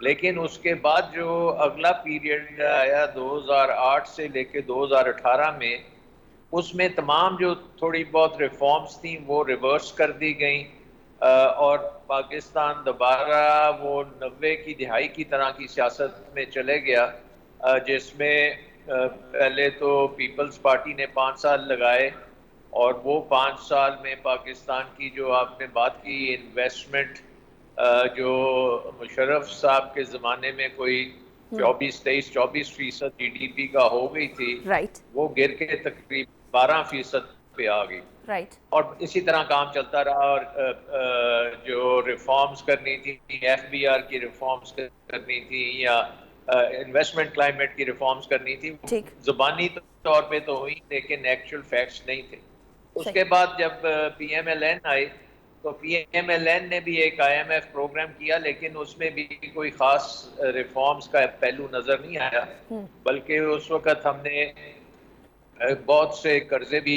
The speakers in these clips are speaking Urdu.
لیکن اس کے بعد جو اگلا پیریڈ آیا 2008 سے لے کے 2018 میں، اس میں تمام جو تھوڑی بہت ریفارمز تھیں وہ ریورس کر دی گئیں، اور پاکستان دوبارہ وہ 90 کی دہائی کی طرح کی سیاست میں چلے گیا، جس میں پہلے تو پیپلز پارٹی نے 5 سال لگائے، اور وہ 5 سال میں پاکستان کی جو آپ نے بات کی انویسٹمنٹ، جو مشرف صاحب کے زمانے میں کوئی 24% جی ڈی پی کا ہو گئی تھی، رائٹ وہ گر کے تقریباً 12% پہ آ گئی، رائٹ اور اسی طرح کام چلتا رہا، اور جو ریفارمز کرنی تھی، ایف بی آر کی ریفارمز کرنی تھی، یا انویسٹمنٹ کلائمیٹ کی ریفارمز کرنی تھی، ٹھیک زبانی طور پہ تو ہوئی لیکن ایکچوئل فیکٹس نہیں تھے۔ اس صحیح کے بعد جب پی ایم ایل این آئی تو پی ایم ایل این نے بھی ایک آئی ایم ایف پروگرام کیا، لیکن اس میں بھی کوئی خاص ریفارمز کا پہلو نظر نہیں آیا، بلکہ اس وقت ہم نے بہت سے قرضے بھی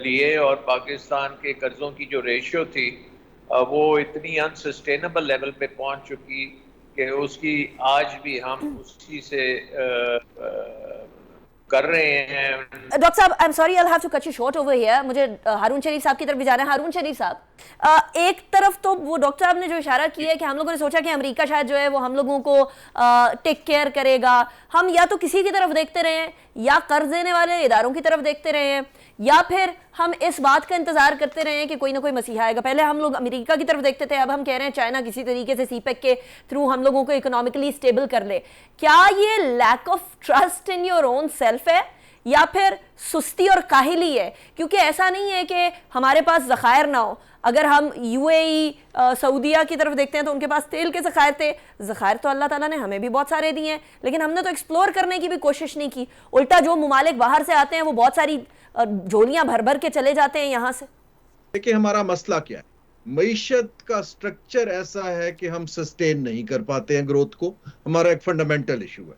لیے، اور پاکستان کے قرضوں کی جو ریشیو تھی وہ اتنی انسسٹینیبل لیول پہ پہنچ چکی کہ اس کی آج بھی ہم اسی سے کر رہے ہیں۔ ڈاکٹر صاحب I am sorry I have to cut you short over here, مجھے ہارون شریف صاحب کی طرف بھی جانا ہے۔ ہارون شریف صاحب، ایک طرف تو وہ ڈاکٹر صاحب نے جو اشارہ کیا ہے کہ ہم لوگوں نے سوچا کہ امریکہ شاید جو ہے وہ ہم لوگوں کو ٹیک کیئر کرے گا، ہم یا تو کسی کی طرف دیکھتے رہے ہیں، یا قرض دینے والے اداروں کی طرف دیکھتے رہے ہیں، یا پھر ہم اس بات کا انتظار کرتے رہے ہیں کہ کوئی نہ کوئی مسیحا آئے گا۔ پہلے ہم لوگ امریکہ کی طرف دیکھتے تھے، اب ہم کہہ رہے ہیں چائنا کسی طریقے سے سی پیک کے تھرو ہم لوگوں کو اکنامکلی اسٹیبل کر لے۔ کیا یہ lack of trust in your own self ہے، یا پھر سستی اور کاہلی ہے؟ کیونکہ ایسا نہیں ہے کہ ہمارے پاس ذخائر نہ ہو۔ اگر ہم یو اے ای سعودیہ کی طرف دیکھتے ہیں تو ان کے پاس تیل کے ذخائر تھے، ذخائر تو اللہ تعالیٰ نے ہمیں بھی بہت سارے دیے ہیں، لیکن ہم نے تو ایکسپلور کرنے کی بھی کوشش نہیں کی، الٹا جو ممالک باہر سے آتے ہیں وہ بہت ساری جھولیاں بھر بھر کے چلے جاتے ہیں یہاں سے۔ دیکھیں ہمارا مسئلہ کیا ہے، معیشت کا سٹرکچر ایسا ہے کہ ہم سسٹین نہیں کر پاتے ہیں گروتھ کو، ہمارا ایک فنڈامنٹل ایشو ہے۔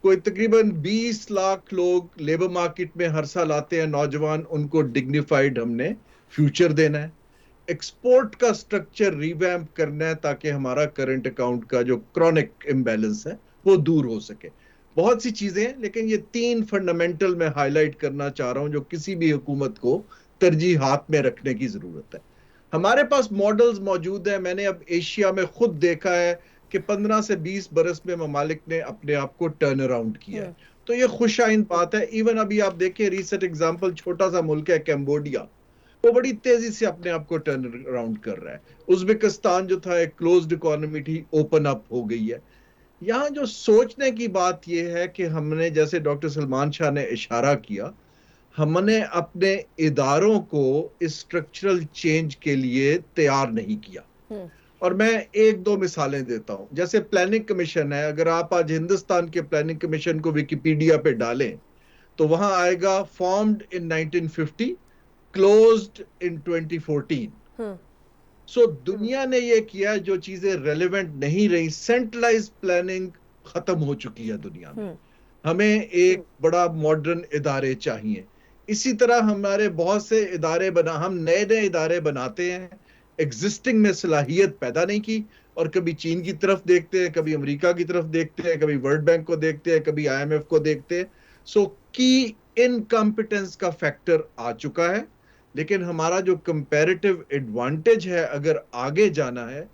کوئی تقریباً 20 لاکھ لوگ لیبر مارکیٹ میں ہر سال آتے ہیں، نوجوان، ان کو ڈگنیفائیڈ ہم نے فیوچر دینا ہے، ایکسپورٹ کا سٹرکچر ریویمپ کرنا ہے تاکہ ہمارا کرنٹ اکاؤنٹ کا جو کرونک امبیلنس ہے وہ دور ہو سکے۔ بہت سی چیزیں ہیں، لیکن یہ 3 فنڈامنٹل میں ہائی لائٹ کرنا چاہ رہا ہوں جو کسی بھی حکومت کو ترجیحات میں رکھنے کی ضرورت ہے۔ ہمارے پاس ماڈلز موجود ہیں، میں نے اب ایشیا میں خود دیکھا ہے کہ 15 سے 20 برس میں ممالک نے اپنے آپ کو ٹرن اراؤنڈ کیا ہے، تو یہ خوش آئند بات ہے۔ ایون ابھی آپ دیکھیں ریسنٹ ایگزامپل، چھوٹا سا ملک ہے کیمبوڈیا، وہ بڑی تیزی سے اپنے آپ کو ٹرن اراؤنڈ کر رہا ہے۔ ازبکستان جو تھا ایک کلوزڈ اکانومی تھی، اوپن اپ ہو گئی ہے۔ یہاں جو سوچنے کی بات یہ ہے کہ ہم نے، جیسے ڈاکٹر سلمان شاہ نے اشارہ کیا، ہم نے اپنے اداروں کو اس اسٹرکچرل چینج کے لیے تیار نہیں کیا۔ اور میں 1-2 مثالیں دیتا ہوں، جیسے پلاننگ کمیشن ہے، اگر آپ آج ہندوستان کے پلاننگ کمیشن کو ویکیپیڈیا پہ ڈالیں تو وہاں آئے گا فارمڈ ان 1950 کلوزڈ ان 2014۔ سو دنیا نے یہ کیا جو چیزیں ریلیونٹ نہیں رہی، سینٹرلائز پلاننگ ختم ہو چکی ہے دنیا میں، ہمیں ایک بڑا ماڈرن ادارے چاہیے۔ اسی طرح ہمارے بہت سے ادارے ہم نئے ادارے بناتے ہیں، ایگزسٹنگ میں صلاحیت پیدا نہیں کی، اور کبھی چین کی طرف دیکھتے ہیں، کبھی امریکہ کی طرف دیکھتے ہیں، کبھی ورلڈ بینک کو دیکھتے ہیں، کبھی آئی ایم ایف کو دیکھتے ہیں۔ سو کی انکمپیٹنس کا فیکٹر آ چکا ہے، لیکن ہمارا جو کمپیریٹیو ایڈوانٹیج ہے اگر آگے جانا ہے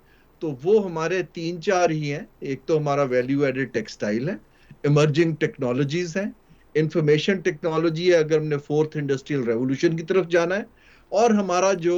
تو وہ ہمارے 3-4 ہی ہیں۔ ایک تو ہمارا ویلیو ایڈڈ ٹیکسٹائل ہے، ایمرجنگ ٹیکنالوجیز ہیں، انفارمیشن ٹیکنالوجی ہے اگر ہم نے 4th انڈسٹریل ریولوشن کی طرف جانا ہے، اور ہمارا جو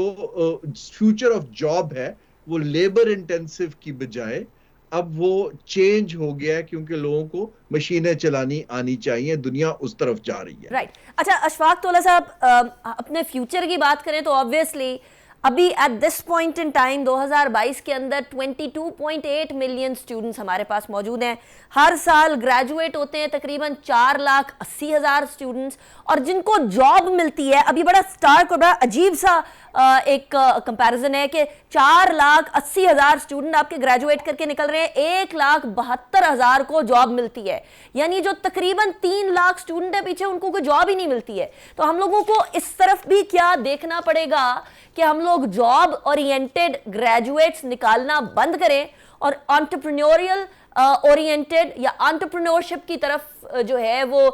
فیوچر آف جاب ہے وہ لیبر انٹینسو کی بجائے اب وہ چینج ہو گیا ہے، کیونکہ لوگوں کو مشینیں چلانی آنی چاہیے، دنیا اس طرف جا رہی ہے۔ رائٹ، اچھا اشفاق تولا صاحب، اپنے فیوچر کی بات کریں تو آبویسلی ابھی at this point in time 2022 کے اندر 22.8 ملین اسٹوڈنٹس ہمارے پاس موجود ہیں، ہر سال گریجویٹ ہوتے ہیں تقریباً 4,80,000 اسٹوڈنٹس، اور جن کو جاب ملتی ہے، ابھی بڑا اسٹارک اور بڑا عجیب سا ایک کمپیریزن ہے کہ 4,80,000 اسٹوڈنٹ آپ کے گریجویٹ کر کے نکل رہے ہیں، 1,72,000 کو جاب ملتی ہے، یعنی جو تقریباً 3 لاکھ اسٹوڈنٹ ہے پیچھے، ان کو کوئی جاب ہی نہیں ملتی ہے۔ تو ہم لوگوں کو اس طرف بھی کیا دیکھنا پڑے گا کہ ہم لوگ جاب اورینٹڈ گریجویٹس نکالنا بند کریں، اور انٹرپرینیوریل اورینٹڈ یا انٹرپرینورشپ کی طرف جو ہے وہ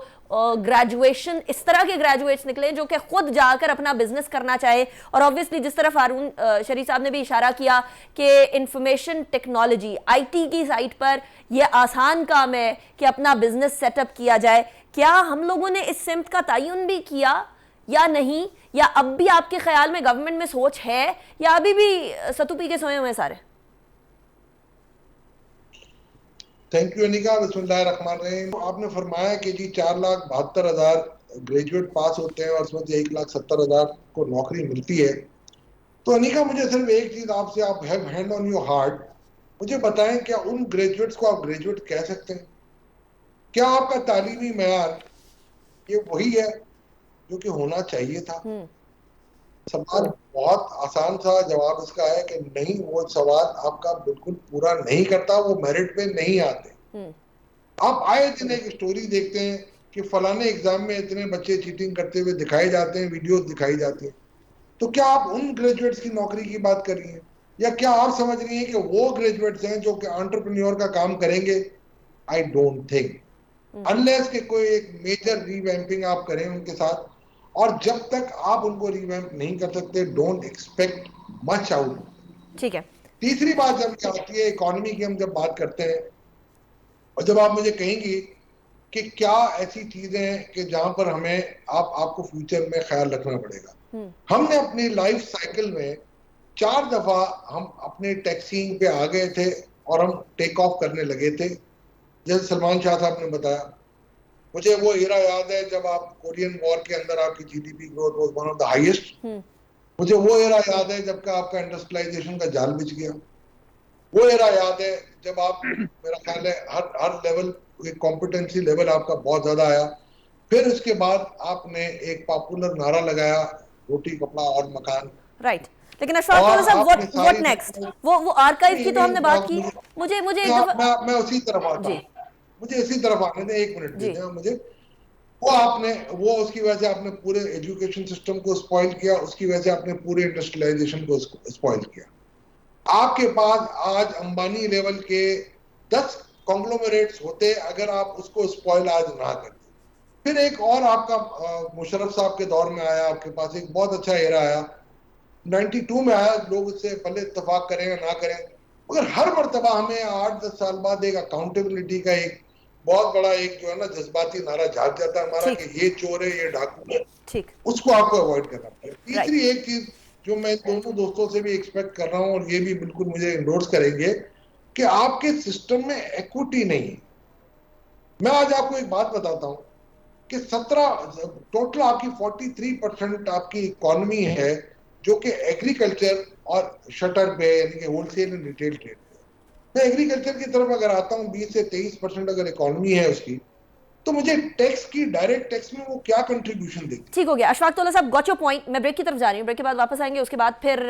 گریجویشن اس طرح کے گریجویٹس نکلیں جو کہ خود جا کر اپنا بزنس کرنا چاہے. اور آبویسلی جس طرف ہارون شریف صاحب نے بھی اشارہ کیا کہ انفارمیشن ٹیکنالوجی آئی ٹی کی سائٹ پر یہ آسان کام ہے کہ اپنا بزنس سیٹ اپ کیا جائے. کیا ہم لوگوں نے اس سمت کا تعین بھی کیا یا نہیں, یا اب بھی آپ کے خیال میں گورنمنٹ میں سوچ ہے یا ابھی بھی ستو پی کے سوئے ہوئے سارے؟ Thank you انیکا. بسم اللہ الرحمن الرحیم. آپ نے فرمایا کہ جی 4,72,000 گریجویٹ پاس ہوتے ہیں اور اس میں سے 1,70,000 کو نوکری ملتی ہے. تو انیکا مجھے صرف ایک چیز آپ سے, آپ have hand on your heart, مجھے بتائیں کیا ان گریجویٹس کو آپ گریجویٹ کہہ سکتے ہیں؟ کیا آپ کا تعلیمی معیار یہ وہی ہے جو کہ ہونا چاہیے تھا؟ سوال بہت آسان سا جواب اس کا ہے کہ نہیں, وہ سوال آپ کا بالکل پورا نہیں کرتا, وہ میرٹ پہ نہیں آتے. آپ آئے دن ایک اسٹوری دیکھتے ہیں کہ فلانے ایگزام میں اتنے بچے چیٹنگ کرتے ہوئے دکھائے جاتے ہیں, ویڈیوز دکھائی جاتی ہیں. تو کیا آپ ان گریجویٹس کی نوکری کی بات کر رہی ہیں, یا کیا آپ سمجھ رہی ہیں کہ وہ گریجویٹس ہیں جو کہ انٹرپرینیور کا کام کریں گے؟ آئی ڈونٹ تھنک, انلیس کہ کوئی ایک میجر ری ویمپنگ آپ کریں ان کے ساتھ, اور جب تک آپ ان کو ریویمپ نہیں کر سکتے ڈونٹ ایکسپیکٹ مچ آؤٹ. ٹھیک ہے. تیسری بات جب آتی ہے اکانومی کی, ہم جب بات کرتے ہیں اور جب آپ مجھے کہیں گی کہ کیا ایسی چیزیں ہیں کہ جہاں پر ہمیں آپ کو فیوچر میں خیال رکھنا پڑے گا. ہم نے اپنی لائف سائیکل میں 4 دفعہ ہم اپنے ٹیکسینگ پہ آ گئے تھے اور ہم ٹیک آف کرنے لگے تھے. جیسے سلمان شاہ صاحب نے بتایا, مجھے وہ ایرا یاد ہے جب آپ کورین وار کے اندر آپ کی G D P growth was one of the highest. مجھے وہ ایرا یاد ہے جب کہ آپ کا انڈسٹریلائزیشن کا جال بچ گیا. وہ ایرا یاد ہے جب آپ, میرا خیال ہے ہر لیول کمپیٹنسی لیول آپ کا بہت زیادہ آیا. پھر اس کے بعد آپ نے ایک پاپولر نعرہ لگایا, روٹی کپڑا اور مکان. رائٹ. لیکن اشفاق صاحب what next؟ وہ آرکائیو کی تو ہم نے بات کی. مجھے میں اسی طرف آتا ہوں, مجھے اسی طرف آنے دیں, 1 منٹ دے دیں مجھے. وہ اس کی وجہ سے آپ نے پورے ایجوکیشن سسٹم کو اسپوائل کیا, اس کی وجہ سے آپ نے پورے انڈسٹریلائزیشن کو اسپوائل کیا. آپ کے پاس آج امبانی لیول کے 10 کنگلومریٹس ہوتے اگر آپ اس کو اسپوائل آج نہ کرتے. پھر ایک اور آپ کا مشرف صاحب کے دور میں آیا, آپ کے پاس ایک بہت اچھا ایرا آیا, 92 میں آیا. لوگ اس سے پہلے اتفاق کریں یا نہ کریں, مگر ہر مرتبہ ہمیں 8-10 سال بعد ایک اکاؤنٹیبلٹی کا ایک بہت بڑا ایک جو ہے نا جذباتی نعرہ جھاگ جاتا ہے ہمارا کہ یہ چور ہے, یہ ڈاکو ہے. اس کو آپ کو اوائڈ کرنا پڑے. تیسری ایک چیز جو میں دونوں دوستوں سے بھی ایکسپیکٹ کر رہا ہوں, اور یہ بھی بالکل مجھے انڈورس کریں گے, کہ آپ کے سسٹم میں ایکوٹی نہیں ہے. میں آج آپ کو ایک بات بتاتا ہوں کہ 17 ٹوٹل آپ کی 43% آپ کی اکانومی ہے جو کہ ایگریکلچر اور شٹر پہ, یعنی کہ whole sale and retail trade. میں ایگریکلچر کی طرف اگر آتا ہوں, 20 سے 23% اگر اکانومی ہے اس کی, تو مجھے ٹیکس کی ڈائریکٹ ٹیکس میں وہ کیا کنٹریبیوشن دے گی؟ ٹھیک ہو گیا اشفاق تولا صاحب, گوٹ یور پوائنٹ. میں بریک کی طرف جا رہی ہوں, بریک کے بعد واپس آئیں گے, اس کے بعد پھر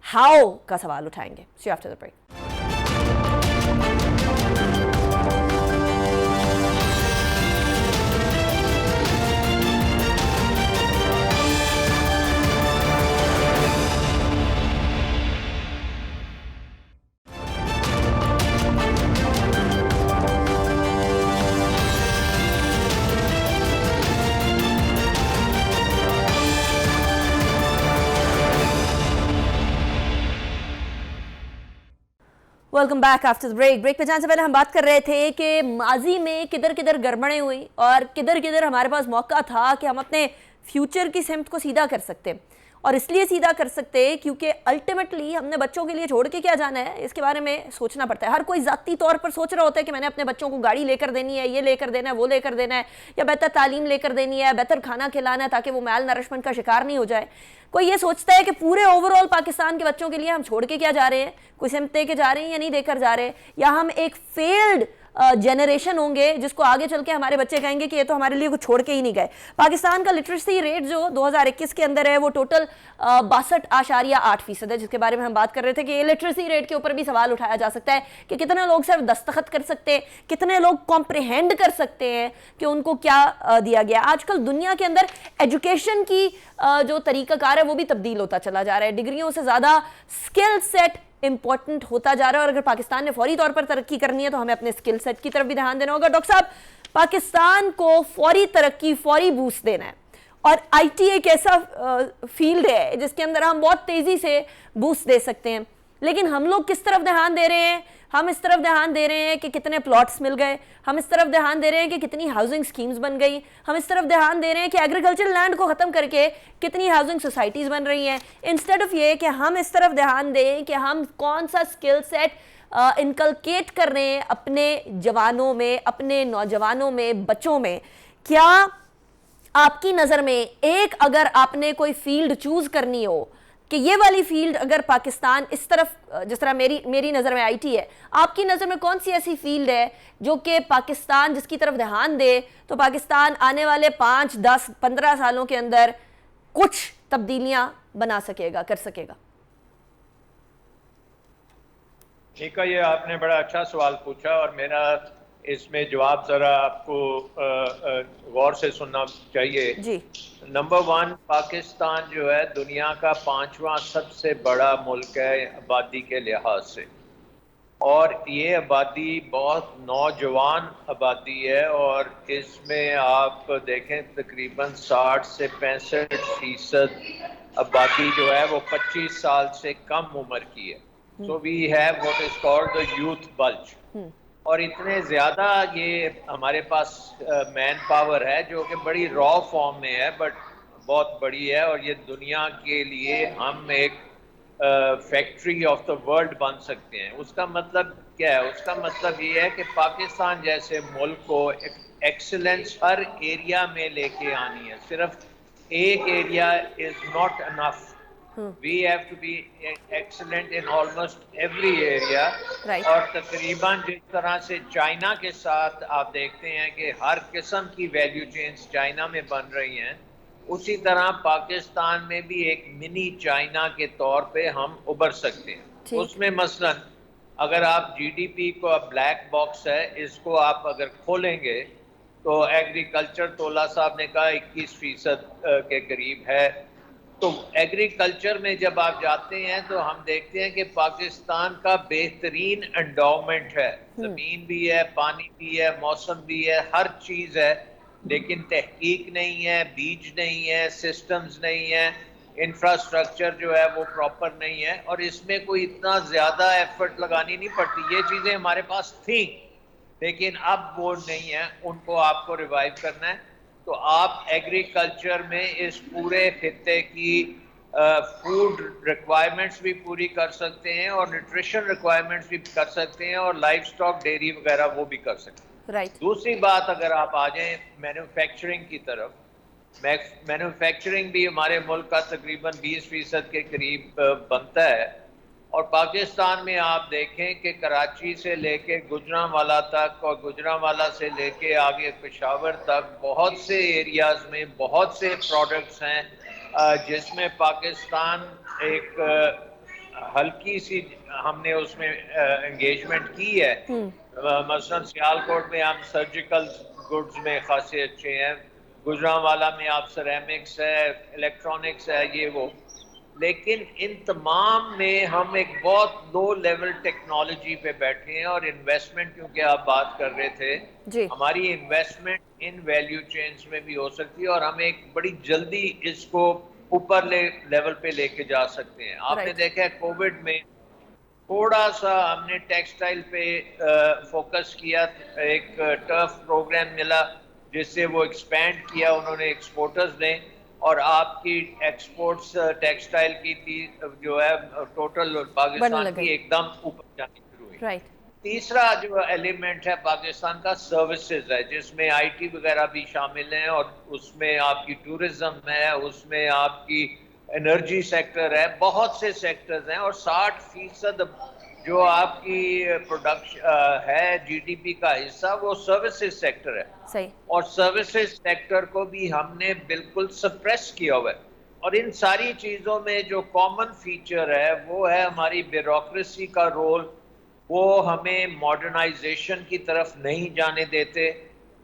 ہاؤ کا سوال اٹھائیں گے. See after the break. Welcome back after break. Break پہ جانے سے پہلے ہم بات کر رہے تھے کہ ماضی میں کدھر کدھر گڑبڑیں ہوئی اور کدھر کدھر ہمارے پاس موقع تھا کہ ہم اپنے فیوچر کی سمت کو سیدھا کر سکتے. اور اس لیے سیدھا کر سکتے کیونکہ الٹیمیٹلی ہم نے بچوں کے لیے چھوڑ کے کیا جانا ہے اس کے بارے میں سوچنا پڑتا ہے. ہر کوئی ذاتی طور پر سوچ رہا ہوتا ہے کہ میں نے اپنے بچوں کو گاڑی لے کر دینی ہے, یہ لے کر دینا ہے, وہ لے کر دینا ہے, یا بہتر تعلیم لے کر دینی ہے, بہتر کھانا کھلانا ہے تاکہ وہ میل نرشمنٹ کا شکار نہیں ہو جائے. کوئی یہ سوچتا ہے کہ پورے اوور آل پاکستان کے بچوں کے لیے ہم چھوڑ کے کیا جا رہے ہیں, کوئی سمت دے کے جا رہے ہیں یا نہیں دے کر جا رہے, یا ہم ایک فیلڈ جنریشن ہوں گے جس کو آگے چل کے ہمارے بچے کہیں گے کہ یہ تو ہمارے لیے کچھ چھوڑ کے ہی نہیں گئے. پاکستان کا لٹریسی ریٹ جو 2021 کے اندر ہے وہ ٹوٹل 62.8% ہے, جس کے بارے میں ہم بات کر رہے تھے کہ یہ لٹریسی ریٹ کے اوپر بھی سوال اٹھایا جا سکتا ہے کہ کتنے لوگ صرف دستخط کر سکتے ہیں, کتنے لوگ کمپریہینڈ کر سکتے ہیں کہ ان کو کیا دیا گیا. آج کل دنیا کے اندر ایجوکیشن کی جو طریقہ کار ہے وہ بھی تبدیل ہوتا چلا جا رہا ہے. ڈگریوں سے زیادہ اسکل سیٹ امپورٹنٹ ہوتا جا رہا ہے, اور اگر پاکستان نے فوری طور پر ترقی کرنی ہے تو ہمیں اپنے اسکل سیٹ کی طرف بھی دھیان دینا ہوگا. ڈاکٹر صاحب, پاکستان کو فوری ترقی, فوری بوسٹ دینا ہے, اور آئی ٹی ایک ایسا فیلڈ ہے جس کے اندر ہم بہت تیزی سے بوسٹ دے سکتے ہیں, لیکن ہم لوگ کس طرف دھیان دے رہے ہیں؟ ہم اس طرف دھیان دے رہے ہیں کہ کتنے پلاٹس مل گئے, ہم اس طرف دھیان دے رہے ہیں کہ کتنی ہاؤسنگ سکیمز بن گئی, ہم اس طرف دھیان دے رہے ہیں کہ ایگریکلچر لینڈ کو ختم کر کے کتنی ہاؤسنگ سوسائٹیز بن رہی ہیں, انسٹیڈ آف یہ کہ ہم اس طرف دھیان دیں کہ ہم کون سا اسکل سیٹ انکلکیٹ کر رہے ہیں اپنے جوانوں میں, اپنے نوجوانوں میں, بچوں میں. کیا آپ کی نظر میں ایک, اگر آپ نے کوئی فیلڈ چوز کرنی ہو کہ یہ والی فیلڈ اگر پاکستان اس طرف, جس طرح میری نظر میں آئی ٹی ہے, آپ کی نظر میں کون سی ایسی فیلڈ ہے جو کہ پاکستان جس کی طرف دھیان دے تو پاکستان آنے والے 5, 10, 15 سالوں کے اندر کچھ تبدیلیاں بنا سکے گا, کر سکے گا؟ ٹھیک ہے, یہ آپ نے بڑا اچھا سوال پوچھا, اور میرا اس میں جواب ذرا آپ کو غور سے سننا چاہیے. جی. نمبر 1, پاکستان جو ہے دنیا کا 5واں سب سے بڑا ملک ہے آبادی کے لحاظ سے, اور یہ آبادی بہت نوجوان آبادی ہے, اور اس میں آپ دیکھیں تقریباً 60 سے 65% آبادی جو ہے وہ 25 سال سے کم عمر کی ہے. So we have what is called the youth bulge. اور اتنے زیادہ یہ ہمارے پاس مین پاور ہے جو کہ بڑی را فارم میں ہے, بٹ بہت بڑی ہے, اور یہ دنیا کے لیے ہم ایک فیکٹری آف دا ورلڈ بن سکتے ہیں. اس کا مطلب کیا ہے؟ اس کا مطلب یہ ہے کہ پاکستان جیسے ملک کو ایکسلنس ہر ایریا میں لے کے آنی ہے. صرف ایک area is not enough. We have to be excellent in almost every area. Right. اور تقریباً جس طرح سے چائنا کے ساتھ آپ دیکھتے ہیں کہ ہر قسم کی ویلیو چینز چائنا میں بن رہی ہیں, اسی طرح پاکستان میں بھی ایک منی چائنا کے طور پہ ہم ابھر سکتے ہیں. اس میں مثلاً اگر آپ جی ڈی پی کو بلیک باکس ہے, اس کو آپ اگر کھولیں گے تو ایگریکلچر تولا صاحب نے کہا 21% کے قریب ہے. تو ایگریکلچر میں جب آپ جاتے ہیں تو ہم دیکھتے ہیں کہ پاکستان کا بہترین انڈاؤمنٹ ہے, زمین بھی ہے, پانی بھی ہے, موسم بھی ہے, ہر چیز ہے, لیکن تحقیق نہیں ہے, بیج نہیں ہے, سسٹمز نہیں ہے, انفراسٹرکچر جو ہے وہ پراپر نہیں ہے, اور اس میں کوئی اتنا زیادہ ایفرٹ لگانی نہیں پڑتی. یہ چیزیں ہمارے پاس تھیں لیکن اب وہ نہیں ہیں, ان کو آپ کو ریوائیو کرنا ہے. تو آپ ایگریکلچر میں اس پورے خطے کی فوڈ ریکوائرمنٹس بھی پوری کر سکتے ہیں, اور نیوٹریشن ریکوائرمنٹس بھی کر سکتے ہیں, اور لائف سٹاک ڈیری وغیرہ وہ بھی کر سکتے ہیں. Right. دوسری بات, اگر آپ آ جائیں مینوفیکچرنگ کی طرف, مینوفیکچرنگ بھی ہمارے ملک کا تقریباً 20% کے قریب بنتا ہے, اور پاکستان میں آپ دیکھیں کہ کراچی سے لے کے گجرانوالہ تک, اور گجرانوالہ سے لے کے آگے پشاور تک بہت سے ایریاز میں بہت سے پروڈکٹس ہیں جس میں پاکستان ایک ہلکی سی ہم نے اس میں انگیجمنٹ کی ہے. مثلا سیالکوٹ میں ہم سرجیکل گڈز میں خاصے اچھے ہیں, گجرانوالہ میں آپ سیرامکس ہے, الیکٹرانکس ہے, یہ وہ, لیکن ان تمام میں ہم ایک بہت لو لیول ٹیکنالوجی پہ بیٹھے ہیں. اور انویسٹمنٹ, کیونکہ آپ بات کر رہے تھے, جی. ہماری انویسٹمنٹ ان ویلیو چینز میں بھی ہو سکتی ہے, اور ہم ایک بڑی جلدی اس کو اوپر لیول پہ لے کے جا سکتے ہیں. آپ نے دیکھا ہے کووڈ میں تھوڑا سا ہم نے ٹیکسٹائل پہ فوکس کیا, ایک ٹرف پروگرام ملا جس سے وہ ایکسپینڈ کیا انہوں نے ایکسپورٹرز نے, اور آپ کی ایکسپورٹس ٹیکسٹائل کی تھی جو ہے ٹوٹل پاکستان کی ایک دم اوپر جانی شروع ہوئی. تیسرا جو ایلیمنٹ ہے پاکستان کا سروسز ہے, جس میں آئی ٹی وغیرہ بھی شامل ہیں, اور اس میں آپ کی ٹورزم ہے, اس میں آپ کی انرجی سیکٹر ہے, بہت سے سیکٹرز ہیں, اور 60% جو آپ کی پروڈکشن ہے جی ڈی پی کا حصہ وہ سروسز سیکٹر ہے. صحیح. اور سروسز سیکٹر کو بھی ہم نے بالکل سپریس کیا ہوا ہے. اور ان ساری چیزوں میں جو کامن فیچر ہے وہ ہے ہماری بیوروکریسی کا رول. وہ ہمیں ماڈرنائزیشن کی طرف نہیں جانے دیتے.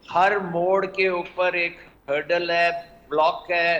ہر موڑ کے اوپر ایک ہرڈل ہے, بلاک ہے,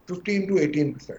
15 to 18%।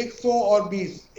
120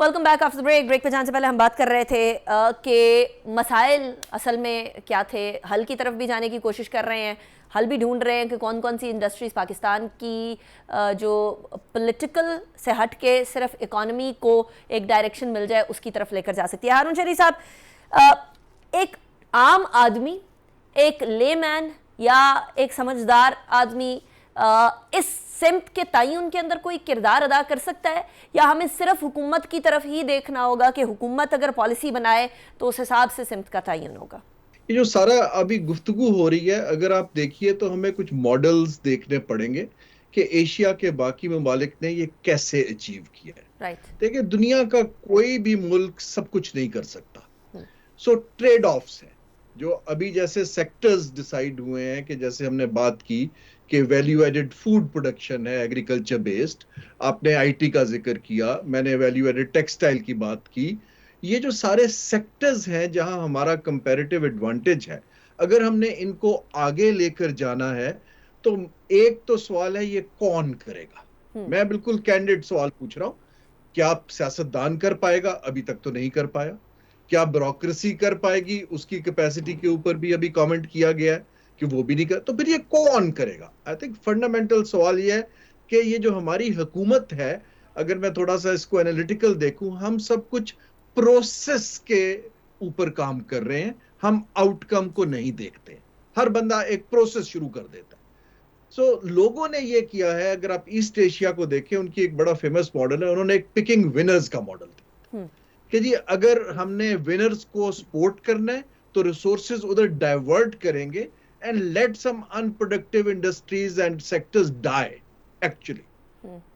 welcome back after break پہ جانے سے پہلے ہم بات کر رہے تھے کہ مسائل اصل میں کیا تھے، حل کی طرف بھی جانے کی کوشش کر رہے ہیں، حل بھی ڈھونڈ رہے ہیں کہ کون کون سی انڈسٹریز پاکستان کی جو پولیٹیکل سے ہٹ کے صرف اکانومی کو ایک ڈائریکشن مل جائے اس کی طرف لے کر جا سکتی ہے۔ ہارون شریف صاحب، ایک عام آدمی، ایک لے مین یا ایک سمجھدار آدمی اس سمت کے تعین کے اندر کوئی کردار ادا کر سکتا ہے، یا ہمیں صرف حکومت کی طرف ہی دیکھنا ہوگا کہ حکومت اگر پالیسی بنائے تو اس حساب سے سمت کا تعین ہوگا؟ یہ جو سارا ابھی گفتگو ہو رہی ہے، اگر آپ دیکھیے تو ہمیں کچھ ماڈلز دیکھنے پڑیں گے کہ ایشیا کے باقی ممالک نے یہ کیسے اچیو کیا ہے۔ دیکھیں، دنیا کا کوئی بھی ملک سب کچھ نہیں کر سکتا، سو ٹریڈ آفس ہیں جو ابھی جیسے سیکٹرز ڈیسائیڈ ہوئے ہیں، کہ جیسے ہم نے بات کی کہ ویلیو ایڈڈ فوڈ پروڈکشن ہے ایگریکلچر بیسڈ، آپ نے آئی ٹی کا ذکر کیا، میں نے ویلیو ایڈڈ ٹیکسٹائل کی بات کی، یہ جو سارے سیکٹرز ہیں جہاں ہمارا کمپیریٹیو ایڈوانٹیج ہے، اگر ہم نے ان کو آگے لے کر جانا ہے تو ایک تو سوال ہے یہ کون کرے گا۔ میں بالکل کینڈیڈ سوال پوچھ رہا ہوں، کیا سیاستدان کر پائے گا؟ ابھی تک تو نہیں کر پایا۔ کیا بیوروکریسی کر پائے گی؟ اس کی کیپیسٹی کے اوپر بھی ابھی کامنٹ کیا گیا ہے کہ وہ بھی نہیں کر، تو پھر یہ کون کرے گا؟ آئی تھنک فنڈامنٹل سوال یہ ہے کہ یہ جو ہماری حکومت ہے، اگر میں تھوڑا سا اس کو انالیٹیکل دیکھوں، ہم سب کچھ پروسیس کے اوپر کام کر رہے ہیں، ہم آؤٹ کم کو نہیں دیکھتے۔ ہر بندہ ایک پروسیس شروع کر دیتا ہے۔ سو لوگوں نے یہ کیا ہے، اگر آپ ایسٹ ایشیا کو دیکھیں، ان کی ایک بڑا فیمس ماڈل ہے، انہوں نے ایک پکنگ ونرز کا ماڈل دیا کہ جی اگر ہم نے ونرز کو سپورٹ کرنا ہے تو ریسورسز ادھر ڈائیورٹ کریں گے and let some unproductive industries and sectors die actually،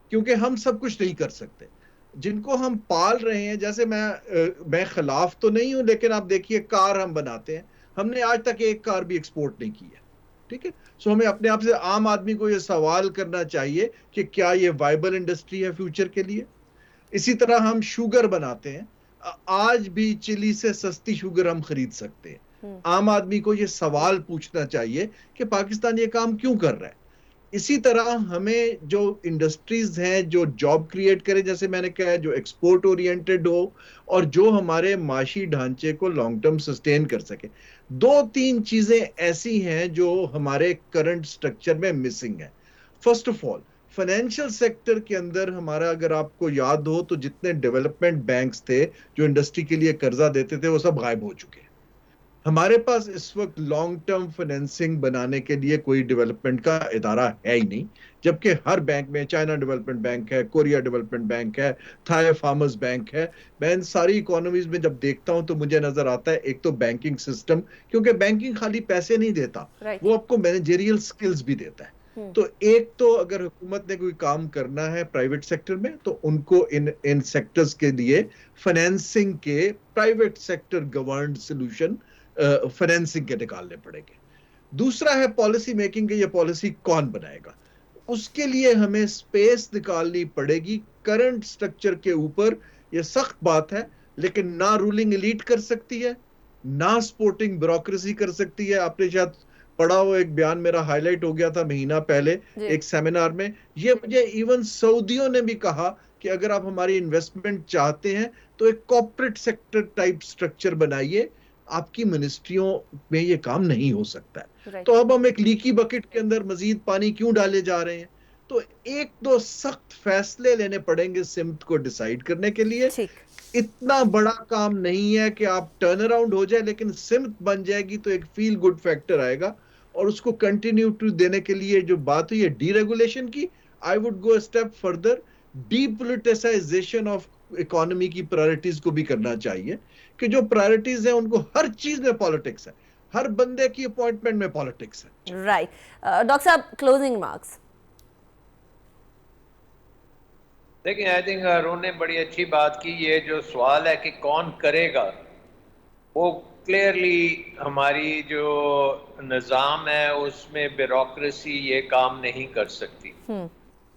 کیونکہ ہم سب کچھ نہیں کر سکتے۔ جن کو ہم پال رہے ہیں، جیسے میں خلاف تو نہیں ہوں، لیکن آپ دیکھیے کار ہم بناتے ہیں، ہم نے آج تک ایک کار بھی ایکسپورٹ نہیں کی ہے، ٹھیک ہے؟ سو ہمیں اپنے آپ سے، عام آدمی کو یہ سوال کرنا چاہیے کہ کیا یہ وائبل انڈسٹری ہے فیوچر کے لیے؟ اسی طرح ہم شوگر بناتے ہیں، آج بھی چلی سے سستی شوگر ہم خرید سکتے ہیں۔ عام آدمی کو یہ سوال پوچھنا چاہیے کہ پاکستان یہ کام کیوں کر رہا ہے۔ اسی طرح ہمیں جو انڈسٹریز ہیں جو جاب کریٹ کرے، جیسے میں نے کہا، جو ایکسپورٹ اورینٹڈ ہو اور جو ہمارے معاشی ڈھانچے کو لانگ ٹرم سسٹین کر سکے۔ دو تین چیزیں ایسی ہیں جو ہمارے کرنٹ سٹرکچر میں مسنگ ہیں۔ First of all, financial sector کے اندر ہمارا، اگر آپ کو یاد ہو تو جتنے ڈیولپمنٹ بینکس تھے جو انڈسٹری کے لیے قرضہ دیتے تھے، وہ سب غائب ہو چکے ہیں۔ ہمارے پاس اس وقت لانگ ٹرم فائنینسنگ بنانے کے لیے کوئی ڈیولپمنٹ کا ادارہ ہے ہی نہیں، جبکہ ہر بینک میں، چائنا ڈیولپمنٹ بینک ہے، کوریا ڈیولپمنٹ بینک ہے، تھائی فارمرز بینک ہے۔ میں ان ساری اکانومیز میں جب دیکھتا ہوں تو مجھے نظر آتا ہے ایک تو بینکنگ سسٹم، کیونکہ بینکنگ خالی پیسے نہیں دیتا، وہ آپ کو مینیجریل سکلز بھی دیتا ہے۔ تو ایک تو اگر حکومت نے کوئی کام کرنا ہے پرائیویٹ سیکٹر میں، تو ان کو ان سیکٹرز کے لیے فائنینسنگ کے private sector governed solution financing کے نکالنے پڑیں گے۔ دوسرا ہے پالیسی میکنگ، یہ پالیسی کون بنائے گا؟ اس کے لیے ہمیں سپیس نکالنی پڑے گی کرنٹ سٹرکچر کے اوپر۔ یہ سخت بات ہے، لیکن نہ رولنگ ایلیٹ کر سکتی ہے، نہ سپورٹنگ بیوروکریسی کر سکتی ہے۔ آپ نے شاید پڑھا ہو، ایک بیان میرا ہائی لائٹ ہو گیا تھا مہینہ پہلے ایک سیمینار میں، یہ مجھے ایون سعودیوں نے بھی کہا کہ اگر آپ ہماری انویسٹمنٹ چاہتے ہیں تو ایک کارپوریٹ سیکٹر ٹائپ سٹرکچر بنائیے، آپ کی منسٹریوں میں یہ کام نہیں ہو سکتا ہے۔ تو اب ہم ایک لیکی بکٹ کے اندر مزید پانی کیوں ڈالے جا رہے ہیں؟ تو ایک دو سخت فیصلے لینے پڑیں گے سمت کو ڈیسائیڈ کرنے کے لیے۔ اتنا بڑا کام نہیں ہے کہ آپ ٹرن اراؤنڈ ہو جائے، لیکن سمت بن جائے گی تو ایک فیل گڈ فیکٹر آئے گا، اور اس کو کنٹینیوٹی دینے کے لیے جو بات ہوئی ہے ڈی ریگولیشن کی، I would go step further, D politicisation of economy کی پرائرٹیز کو بھی کرنا چاہیے، کہ جو پرائرٹیز ہیں ان کو ہر چیز میں پالیٹکس ہے، ہر بندے کی اپوائنٹمنٹ میں پالیٹکس ہے۔ رائٹ، ڈاکٹر صاحب کلوزنگ مارکس۔ دیکھیں، آئی تھنک ارون نے بڑی اچھی بات کی۔ یہ جو سوال ہے کہ کون کرے گا، وہ کلیئرلی ہماری جو نظام ہے اس میں بیوروکریسی یہ کام نہیں کر سکتی،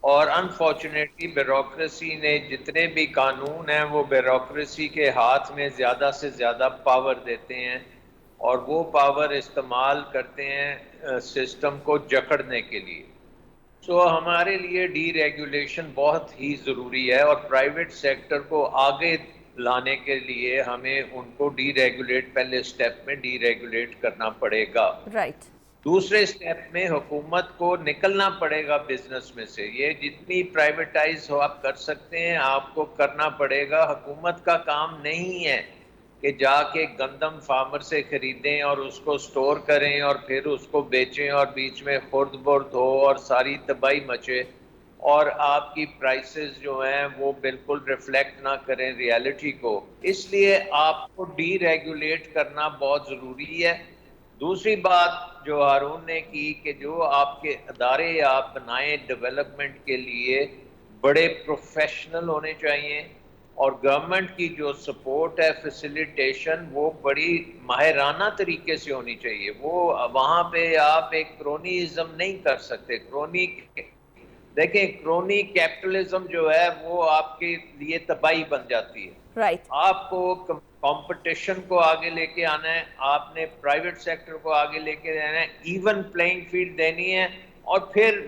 اور انفارچونیٹلی بیوروکریسی نے جتنے بھی قانون ہیں وہ بیوروکریسی کے ہاتھ میں زیادہ سے زیادہ پاور دیتے ہیں، اور وہ پاور استعمال کرتے ہیں سسٹم کو جکڑنے کے لیے۔ سو ہمارے لیے ڈی ریگولیشن بہت ہی ضروری ہے، اور پرائیویٹ سیکٹر کو آگے لانے کے لیے ہمیں ان کو ڈی ریگولیٹ، پہلے سٹیپ میں ڈی ریگولیٹ کرنا پڑے گا. رائٹ. دوسرے سٹیپ میں حکومت کو نکلنا پڑے گا بزنس میں سے. یہ جتنی پرائیویٹائز ہو آپ کر سکتے ہیں آپ کو کرنا پڑے گا. حکومت کا کام نہیں ہے کہ جا کے گندم فارمر سے خریدیں اور اس کو سٹور کریں اور پھر اس کو بیچیں اور بیچ میں خرد برد ہو اور ساری تباہی مچے اور آپ کی پرائسز جو ہیں وہ بالکل ریفلیکٹ نہ کریں ریالٹی کو. اس لیے آپ کو ڈی ریگولیٹ کرنا بہت ضروری ہے. دوسری بات جو ہارون نے کی کہ جو آپ کے ادارے آپ بنائیں ڈیولپمنٹ کے لیے بڑے پروفیشنل ہونے چاہیے، اور گورنمنٹ کی جو سپورٹ ہے فیسیلیٹیشن وہ بڑی ماہرانہ طریقے سے ہونی چاہیے. وہ وہاں پہ آپ ایک کرونیزم نہیں کر سکتے. دیکھیں کرونی کیپٹلزم جو ہے وہ آپ کے لیے تباہی بن جاتی ہے. رائٹ. آپ کو کمپٹیشن کو آگے لے کے آنا ہے، آپ نے پرائیویٹ سیکٹر کو آگے لے کے آنا ہے، ایون پلینگ فیلڈ دینی ہے، اور پھر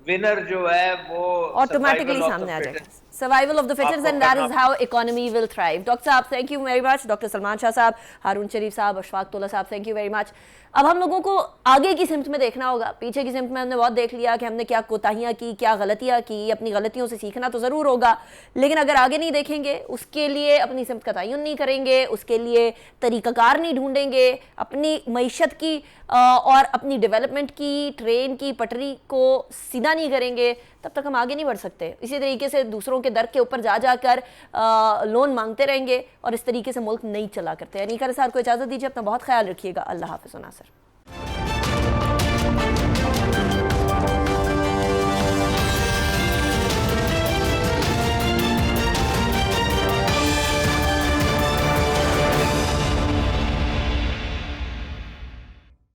ونر جو ہے وہ آٹومیٹکلی سامنے آ جائے گا. Survival of the fittest, and that is how economy will thrive. Dr. صاحب thank you very much. Doctor Salman Shah صاحب، ہارون شریف صاحب، اشفاق طلعہ صاحب، thank you very much. اب ہم لوگوں کو آگے کی سمت میں دیکھنا ہوگا. پیچھے کی سمت میں ہم نے بہت دیکھ لیا کہ ہم نے کیا کوتاہیاں کی، کیا غلطیاں کی. اپنی غلطیوں سے سیکھنا تو ضرور ہوگا، لیکن اگر آگے نہیں دیکھیں گے، اس کے لیے اپنی سمت کا تعین نہیں کریں گے، اس کے لیے طریقہ کار نہیں ڈھونڈیں گے، اپنی معیشت کی اور اپنی ڈیولپمنٹ کی ٹرین کی پٹری کو سیدھا نہیں کریں گے، تب تک ہم آگے نہیں بڑھ سکتے. اسی طریقے سے دوسروں کے در کے اوپر جا کر لون مانگتے رہیں گے اور اس طریقے سے ملک نہیں چلا کرتے. انیکا نثار کو اجازت دیجیے، اپنا بہت خیال رکھیے گا. اللہ حافظ و ناصر.